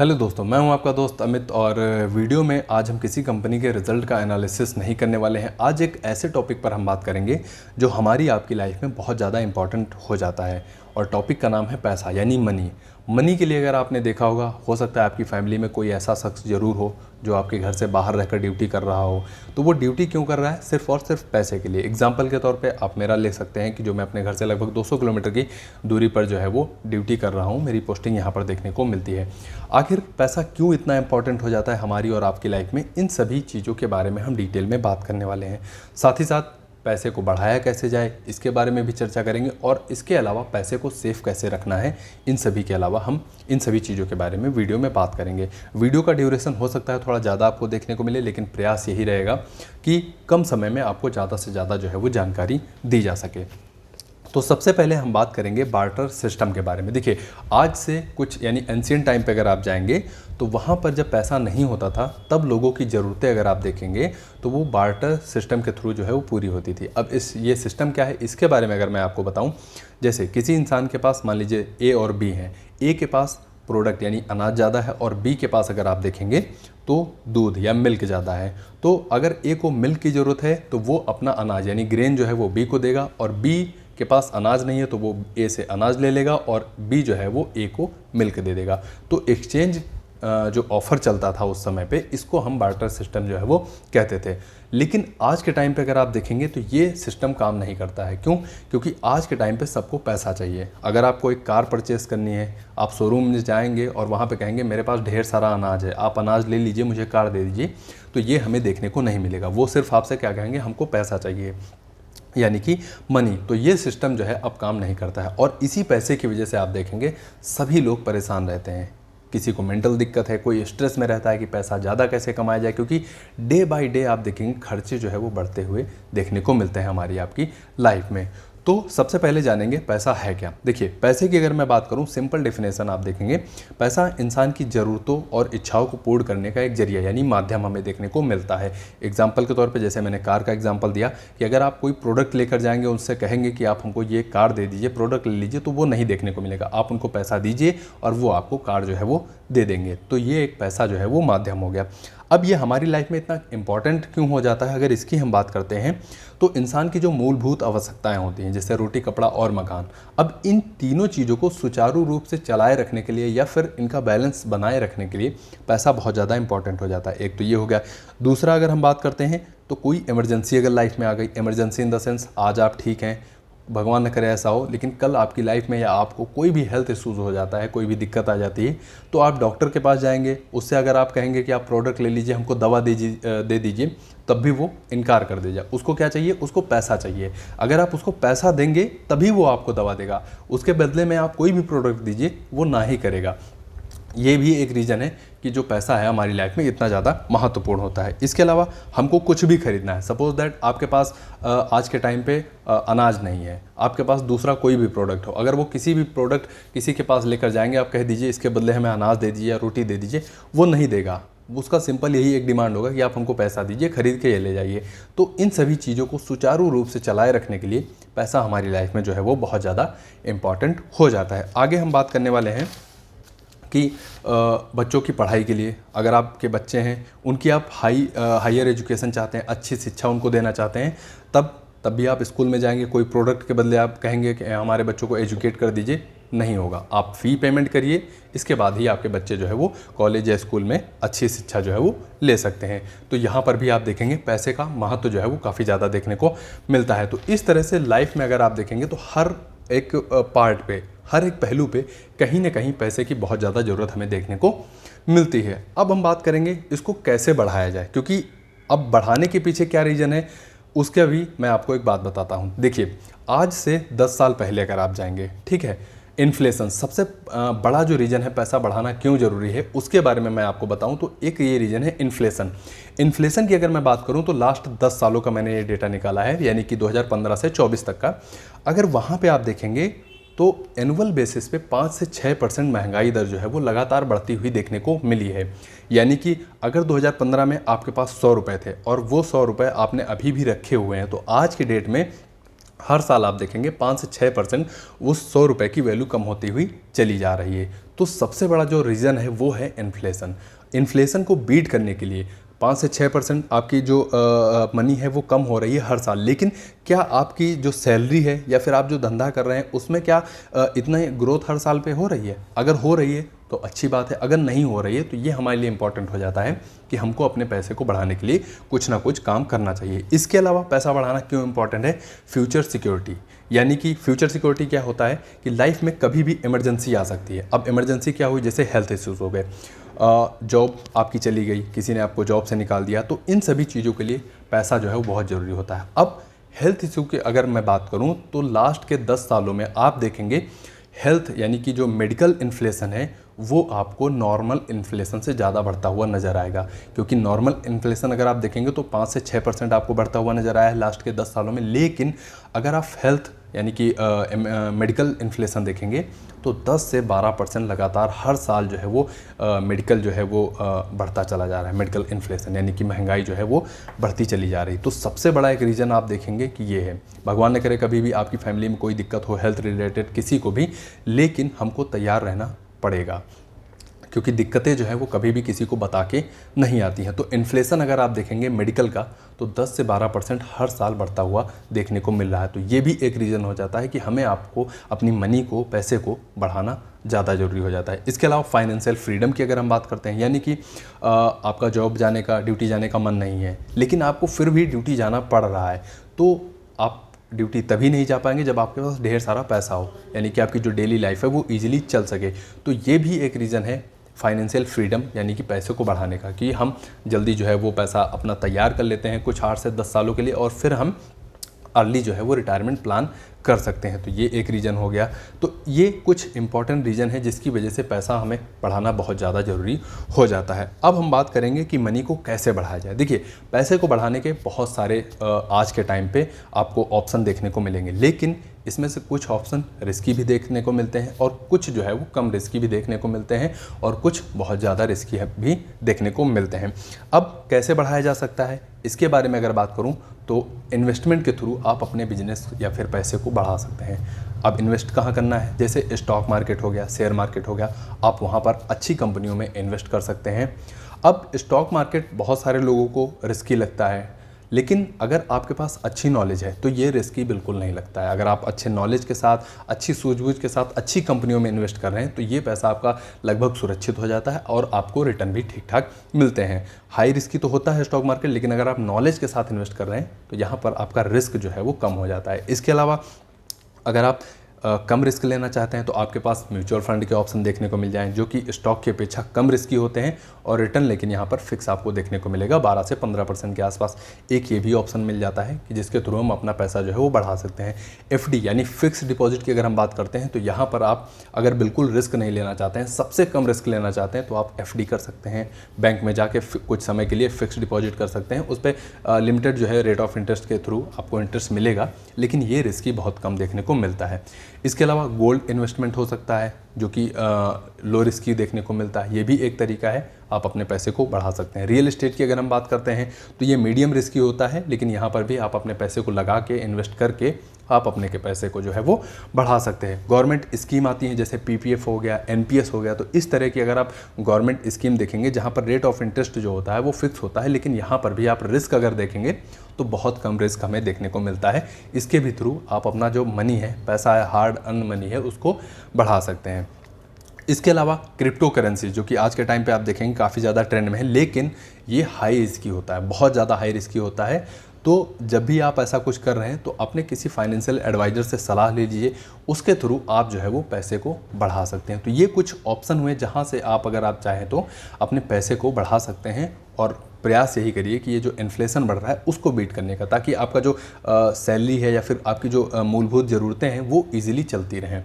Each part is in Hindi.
हेलो दोस्तों, मैं हूं आपका दोस्त अमित। और वीडियो में आज हम किसी कंपनी के रिजल्ट का एनालिसिस नहीं करने वाले हैं। आज एक ऐसे टॉपिक पर हम बात करेंगे जो हमारी आपकी लाइफ में बहुत ज़्यादा इंपॉर्टेंट हो जाता है। और टॉपिक का नाम है पैसा, यानी मनी। मनी के लिए अगर आपने देखा होगा, हो सकता है आपकी फैमिली में कोई ऐसा शख्स ज़रूर हो जो आपके घर से बाहर रहकर ड्यूटी कर रहा हो। तो वो ड्यूटी क्यों कर रहा है? सिर्फ और सिर्फ पैसे के लिए। एग्जाम्पल के तौर पे आप मेरा ले सकते हैं कि जो मैं अपने घर से लगभग 200 किलोमीटर की दूरी पर जो है वो ड्यूटी कर रहा हूँ। मेरी पोस्टिंग यहाँ पर देखने को मिलती है। आखिर पैसा क्यों इतना इंपॉर्टेंट हो जाता है हमारी और आपकी लाइफ में, इन सभी चीज़ों के बारे में हम डिटेल में बात करने वाले हैं। साथ ही साथ पैसे को बढ़ाया कैसे जाए, इसके बारे में भी चर्चा करेंगे। और इसके अलावा पैसे को सेफ कैसे रखना है, इन सभी के अलावा हम इन सभी चीज़ों के बारे में वीडियो में बात करेंगे। वीडियो का ड्यूरेशन हो सकता है थोड़ा ज़्यादा आपको देखने को मिले, लेकिन प्रयास यही रहेगा कि कम समय में आपको ज़्यादा से ज़्यादा जो है वो जानकारी दी जा सके। तो सबसे पहले हम बात करेंगे बार्टर सिस्टम के बारे में। देखिए, आज से कुछ यानी एंशिएंट टाइम पे अगर आप जाएंगे तो वहाँ पर जब पैसा नहीं होता था तब लोगों की ज़रूरतें अगर आप देखेंगे तो वो बार्टर सिस्टम के थ्रू जो है वो पूरी होती थी। अब ये सिस्टम क्या है, इसके बारे में अगर मैं आपको बताऊँ, जैसे किसी इंसान के पास मान लीजिए ए और बी हैं। ए के पास प्रोडक्ट यानी अनाज ज़्यादा है और बी के पास अगर आप देखेंगे तो दूध या मिल्क ज़्यादा है। तो अगर ए को मिल्क की ज़रूरत है तो वो अपना अनाज यानी ग्रेन जो है वो बी को देगा, और बी के पास अनाज नहीं है तो वो ए से अनाज ले लेगा और बी जो है वो ए को मिल्क दे देगा। तो एक्सचेंज जो ऑफ़र चलता था उस समय पे, इसको हम बार्टर सिस्टम जो है वो कहते थे। लेकिन आज के टाइम पे अगर आप देखेंगे तो ये सिस्टम काम नहीं करता है। क्यों? क्योंकि आज के टाइम पे सबको पैसा चाहिए। अगर आपको एक कार परचेस करनी है, आप शोरूम में जाएंगे और वहाँ पे कहेंगे मेरे पास ढेर सारा अनाज है, आप अनाज ले लीजिए, मुझे कार दे दीजिए, तो ये हमें देखने को नहीं मिलेगा। वो सिर्फ आपसे क्या कहेंगे, हमको पैसा चाहिए, यानी कि मनी। तो ये सिस्टम जो है अब काम नहीं करता है। और इसी पैसे की वजह से आप देखेंगे सभी लोग परेशान रहते हैं। किसी को मेंटल दिक्कत है, कोई स्ट्रेस में रहता है कि पैसा ज़्यादा कैसे कमाया जाए, क्योंकि डे बाय डे आप देखेंगे खर्चे जो है वो बढ़ते हुए देखने को मिलते हैं हमारी आपकी लाइफ में। तो सबसे पहले जानेंगे पैसा है क्या। देखिए, पैसे की अगर मैं बात करूं, सिंपल डेफिनेशन आप देखेंगे, पैसा इंसान की ज़रूरतों और इच्छाओं को पूर्ण करने का एक जरिया यानी माध्यम हमें देखने को मिलता है। एग्जाम्पल के तौर पे जैसे मैंने कार का एग्जाम्पल दिया कि अगर आप कोई प्रोडक्ट लेकर जाएंगे, उनसे कहेंगे कि आप हमको ये कार दे दीजिए, प्रोडक्ट ले लीजिए, तो वो नहीं देखने को मिलेगा। आप उनको पैसा दीजिए और वो आपको कार जो है वो दे देंगे। तो ये एक पैसा जो है वो माध्यम हो गया। अब ये हमारी लाइफ में इतना इंपॉर्टेंट क्यों हो जाता है, अगर इसकी हम बात करते हैं तो इंसान की जो मूलभूत आवश्यकताएं होती हैं, जैसे रोटी, कपड़ा और मकान, अब इन तीनों चीज़ों को सुचारू रूप से चलाए रखने के लिए या फिर इनका बैलेंस बनाए रखने के लिए पैसा बहुत ज़्यादा इंपॉर्टेंट हो जाता है। एक तो ये हो गया। दूसरा, अगर हम बात करते हैं तो कोई इमरजेंसी अगर लाइफ में आ गई, इमरजेंसी इन द सेंस आज आप ठीक हैं, भगवान न करे ऐसा हो, लेकिन कल आपकी लाइफ में या आपको कोई भी हेल्थ इश्यूज़ हो जाता है, कोई भी दिक्कत आ जाती है, तो आप डॉक्टर के पास जाएंगे। उससे अगर आप कहेंगे कि आप प्रोडक्ट ले लीजिए, हमको दवा दे दीजिए, तब भी वो इनकार कर देगा। उसको क्या चाहिए? उसको पैसा चाहिए। अगर आप उसको पैसा देंगे तभी वो आपको दवा देगा, उसके बदले में आप कोई भी प्रोडक्ट दीजिए वो ना ही करेगा। ये भी एक रीज़न है कि जो पैसा है हमारी लाइफ में इतना ज़्यादा महत्वपूर्ण होता है। इसके अलावा हमको कुछ भी खरीदना है, सपोज दैट आपके पास आज के टाइम पे अनाज नहीं है, आपके पास दूसरा कोई भी प्रोडक्ट हो, अगर वो किसी भी प्रोडक्ट किसी के पास लेकर जाएंगे, आप कह दीजिए इसके बदले हमें अनाज दे दीजिए या रोटी दे दीजिए, वो नहीं देगा। उसका सिंपल यही एक डिमांड होगा कि आप हमको पैसा दीजिए, खरीद के ये ले जाइए। तो इन सभी चीज़ों को सुचारू रूप से चलाए रखने के लिए पैसा हमारी लाइफ में जो है वो बहुत ज़्यादा इंपॉर्टेंट हो जाता है। आगे हम बात करने वाले हैं कि बच्चों की पढ़ाई के लिए, अगर आपके बच्चे हैं उनकी आप हायर एजुकेशन चाहते हैं, अच्छी शिक्षा उनको देना चाहते हैं, तब भी आप स्कूल में जाएंगे, कोई प्रोडक्ट के बदले आप कहेंगे कि हमारे बच्चों को एजुकेट कर दीजिए, नहीं होगा। आप फ़ी पेमेंट करिए, इसके बाद ही आपके बच्चे जो है वो कॉलेज या स्कूल में अच्छी शिक्षा जो है वो ले सकते हैं। तो यहाँ पर भी आप देखेंगे पैसे का महत्व जो है वो काफ़ी ज़्यादा देखने को मिलता है। तो इस तरह से लाइफ में अगर आप देखेंगे तो हर एक पार्ट पे, हर एक पहलू पे कहीं ना कहीं पैसे की बहुत ज़्यादा ज़रूरत हमें देखने को मिलती है। अब हम बात करेंगे इसको कैसे बढ़ाया जाए, क्योंकि अब बढ़ाने के पीछे क्या रीज़न है उसके भी मैं आपको एक बात बताता हूँ। देखिए, आज से 10 साल पहले अगर आप जाएंगे, ठीक है, इन्फ्लेशन सबसे बड़ा जो रीज़न है पैसा बढ़ाना क्यों ज़रूरी है उसके बारे में मैं आपको बताऊं तो एक ये रीज़न है इन्फ्लेशन की अगर मैं बात करूं तो लास्ट 10 सालों का मैंने ये डेटा निकाला है, यानी कि 2015 से 24 तक का। अगर वहाँ पे आप देखेंगे तो एनुअल बेसिस पे 5 से 6% महंगाई दर जो है वो लगातार बढ़ती हुई देखने को मिली है। यानी कि अगर 2015 में आपके पास 100 रुपये थे और वो 100 रुपये आपने अभी भी रखे हुए हैं, तो आज की डेट में हर साल आप देखेंगे 5 से 6% उस 100 रुपये की वैल्यू कम होती हुई चली जा रही है। तो सबसे बड़ा जो रीज़न है वो है इन्फ्लेशन। इन्फ्लेशन को बीट करने के लिए 5 से 6% आपकी जो मनी है वो कम हो रही है हर साल, लेकिन क्या आपकी जो सैलरी है या फिर आप जो धंधा कर रहे हैं उसमें क्या इतना ग्रोथ हर साल पे हो रही है? अगर हो रही है तो अच्छी बात है, अगर नहीं हो रही है तो ये हमारे लिए इंपॉर्टेंट हो जाता है कि हमको अपने पैसे को बढ़ाने के लिए कुछ ना कुछ काम करना चाहिए। इसके अलावा पैसा बढ़ाना क्यों इंपॉर्टेंट है? Future security. यानी कि फ्यूचर सिक्योरिटी क्या होता है कि लाइफ में कभी भी इमरजेंसी आ सकती है। अब इमरजेंसी क्या हुई? जैसे हेल्थ इश्यूज़ हो गए, जॉब आपकी चली गई, किसी ने आपको जॉब से निकाल दिया, तो इन सभी चीज़ों के लिए पैसा जो है वो बहुत ज़रूरी होता है। अब हेल्थ इशू की अगर मैं बात करूं तो लास्ट के 10 सालों में आप देखेंगे हेल्थ यानी कि जो मेडिकल इन्फ्लेशन है वो आपको नॉर्मल इन्फ्लेशन से ज़्यादा बढ़ता हुआ नज़र आएगा। क्योंकि नॉर्मल इन्फ्लेशन अगर आप देखेंगे तो 5 से 6% आपको बढ़ता हुआ नज़र आया है लास्ट के 10 सालों में, लेकिन अगर आप हेल्थ यानी कि मेडिकल इन्फ्लेशन देखेंगे तो 10 से 12% लगातार हर साल जो है वो मेडिकल जो है वो बढ़ता चला जा रहा है। मेडिकल इन्फ्लेशन यानी कि महंगाई जो है वो बढ़ती चली जा रही। तो सबसे बड़ा एक रीज़न आप देखेंगे कि ये है। भगवान न करे कभी भी आपकी फैमिली में कोई दिक्कत हो हेल्थ रिलेटेड किसी को भी, लेकिन हमको तैयार रहना पड़ेगा क्योंकि दिक्कतें जो है वो कभी भी किसी को बता के नहीं आती हैं। तो इन्फ्लेशन अगर आप देखेंगे मेडिकल का तो 10 से 12% हर साल बढ़ता हुआ देखने को मिल रहा है। तो ये भी एक रीज़न हो जाता है कि हमें आपको अपनी मनी को, पैसे को बढ़ाना ज़्यादा ज़रूरी हो जाता है। इसके अलावा फाइनेंशियल फ्रीडम की अगर हम बात करते हैं, यानी कि आपका जॉब जाने का, ड्यूटी जाने का मन नहीं है लेकिन आपको फिर भी ड्यूटी जाना पड़ रहा है, तो आप ड्यूटी तभी नहीं जा पाएंगे जब आपके पास ढेर सारा पैसा हो, यानी कि आपकी जो डेली लाइफ है वो ईजिली चल सके। तो ये भी एक रीज़न है फाइनेंशियल फ्रीडम यानी कि पैसे को बढ़ाने का, कि हम जल्दी जो है वो पैसा अपना तैयार कर लेते हैं कुछ 8 से 10 सालों के लिए और फिर हम अर्ली जो है वो रिटायरमेंट प्लान कर सकते हैं। तो ये एक रीज़न हो गया। तो ये कुछ इंपॉर्टेंट रीज़न है जिसकी वजह से पैसा हमें बढ़ाना बहुत ज़्यादा ज़रूरी हो जाता है। अब हम बात करेंगे कि मनी को कैसे बढ़ाया जाए। देखिए, पैसे को बढ़ाने के बहुत सारे आज के टाइम पे आपको ऑप्शन देखने को मिलेंगे, लेकिन इसमें से कुछ ऑप्शन रिस्की भी देखने को मिलते हैं और कुछ जो है वो कम रिस्की भी देखने को मिलते हैं और कुछ बहुत ज़्यादा रिस्की भी देखने को मिलते हैं। अब कैसे बढ़ाया जा सकता है इसके बारे में अगर बात करूं तो इन्वेस्टमेंट के थ्रू आप अपने बिजनेस या फिर पैसे को बढ़ा सकते हैं। अब इन्वेस्ट कहाँ करना है? जैसे स्टॉक मार्केट हो गया, शेयर मार्केट हो गया, आप वहाँ पर अच्छी कंपनियों में इन्वेस्ट कर सकते हैं। अब स्टॉक मार्केट बहुत सारे लोगों को रिस्की लगता है, लेकिन अगर आपके पास अच्छी नॉलेज है तो ये रिस्की बिल्कुल नहीं लगता है। अगर आप अच्छे नॉलेज के साथ, अच्छी सूझबूझ के साथ अच्छी कंपनियों में इन्वेस्ट कर रहे हैं तो ये पैसा आपका लगभग सुरक्षित हो जाता है और आपको रिटर्न भी ठीक ठाक मिलते हैं। हाई रिस्की तो होता है स्टॉक मार्केट, लेकिन अगर आप नॉलेज के साथ इन्वेस्ट कर रहे हैं तो यहाँ पर आपका रिस्क जो है वो कम हो जाता है। इसके अलावा अगर आप कम रिस्क लेना चाहते हैं तो आपके पास म्यूचुअल फंड के ऑप्शन देखने को मिल जाएं जो कि स्टॉक की अपेक्षा कम रिस्की होते हैं और रिटर्न लेकिन यहाँ पर फिक्स आपको देखने को मिलेगा 12 से 15% के आसपास। एक ये भी ऑप्शन मिल जाता है कि जिसके थ्रू हम अपना पैसा जो है वो बढ़ा सकते हैं। एफडी यानी फिक्स डिपॉजिट की अगर हम बात करते हैं तो यहाँ पर आप अगर बिल्कुल रिस्क नहीं लेना चाहते हैं, सबसे कम रिस्क लेना चाहते हैं तो आप एफडी कर सकते हैं। बैंक में जाके कुछ समय के लिए फिक्स डिपॉजिट कर सकते हैं, उस पर लिमिटेड जो है रेट ऑफ इंटरेस्ट के थ्रू आपको इंटरेस्ट मिलेगा, लेकिन ये रिस्की बहुत कम देखने को मिलता है। इसके अलावा गोल्ड इन्वेस्टमेंट हो सकता है जो कि लो रिस्की देखने को मिलता है। ये भी एक तरीका है, आप अपने पैसे को बढ़ा सकते हैं। रियल एस्टेट की अगर हम बात करते हैं तो ये मीडियम रिस्की होता है, लेकिन यहाँ पर भी आप अपने पैसे को लगा के इन्वेस्ट करके आप अपने के पैसे को जो है वो बढ़ा सकते हैं। गवर्नमेंट स्कीम आती हैं जैसे पीपीएफ हो गया, एनपीएस हो गया, तो इस तरह की अगर आप गवर्नमेंट स्कीम देखेंगे जहाँ पर रेट ऑफ इंटरेस्ट जो होता है वो फिक्स होता है, लेकिन यहाँ पर भी आप रिस्क अगर देखेंगे तो बहुत कम रिस्क हमें देखने को मिलता है। इसके भी थ्रू आप अपना जो मनी है, पैसा है, हार्ड अर्न मनी है, उसको बढ़ा सकते हैं। इसके अलावा क्रिप्टो करेंसी जो कि आज के टाइम पे आप देखेंगे काफ़ी ज़्यादा ट्रेंड में है, लेकिन ये हाई रिस्की होता है, बहुत ज़्यादा हाई रिस्की होता है। तो जब भी आप ऐसा कुछ कर रहे हैं तो अपने किसी फाइनेंशियल एडवाइज़र से सलाह ले लीजिए, उसके थ्रू आप जो है वो पैसे को बढ़ा सकते हैं। तो ये कुछ ऑप्शन हुए जहाँ से आप अगर आप चाहें तो अपने पैसे को बढ़ा सकते हैं और प्रयास यही करिए कि ये जो इन्फ्लेशन बढ़ रहा है उसको बीट करने का, ताकि आपका जो सैलरी है या फिर आपकी जो मूलभूत ज़रूरतें हैं वो ईजिली चलती रहें।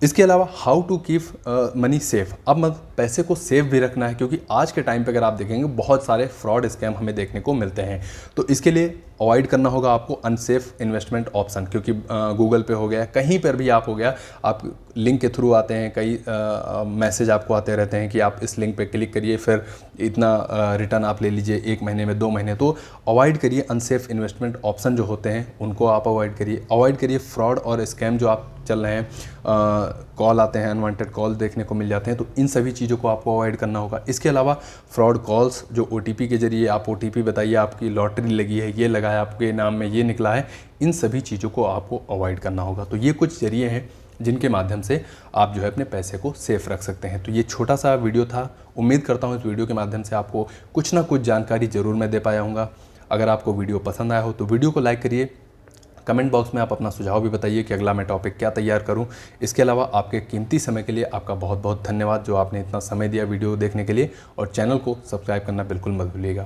इसके अलावा how to keep money safe. अब मत पैसे को सेफ भी रखना है, क्योंकि आज के टाइम पे अगर आप देखेंगे बहुत सारे फ्रॉड स्कैम हमें देखने को मिलते हैं। तो इसके लिए अवॉइड करना होगा आपको अनसेफ इन्वेस्टमेंट ऑप्शन, क्योंकि गूगल पे हो गया, कहीं पर भी आप हो गया, आप लिंक के थ्रू आते हैं, कई मैसेज आपको आते रहते हैं कि आप इस लिंक पे क्लिक करिए, फिर इतना रिटर्न आप ले लीजिए 1 महीने में, 2 महीने। तो अवॉइड करिए अनसेफ इन्वेस्टमेंट ऑप्शन जो होते हैं उनको आप अवॉइड करिए फ्रॉड और स्कैम जो आप चल रहे हैं, कॉल आते हैं, अनवांटेड कॉल देखने को मिल जाते हैं, तो इन सभी चीज़ों को आपको अवॉइड करना होगा। इसके अलावा फ्रॉड कॉल्स जो OTP के जरिए, आप OTP बताइए आपकी लॉटरी लगी है, ये लगाया, आपके नाम में ये निकला है, इन सभी चीज़ों को आपको अवॉइड करना होगा। तो ये कुछ जरिए हैं जिनके माध्यम से आप जो है अपने पैसे को सेफ रख सकते हैं। तो ये छोटा सा वीडियो था, उम्मीद करता हूँ इस वीडियो के माध्यम से आपको कुछ ना कुछ जानकारी ज़रूर मैं दे पाया हूँगा। अगर आपको वीडियो पसंद आया हो तो वीडियो को लाइक करिए, कमेंट बॉक्स में आप अपना सुझाव भी बताइए कि अगला मैं टॉपिक क्या तैयार करूं। इसके अलावा आपके कीमती समय के लिए आपका बहुत बहुत धन्यवाद, जो आपने इतना समय दिया वीडियो देखने के लिए, और चैनल को सब्सक्राइब करना बिल्कुल मत भूलिएगा।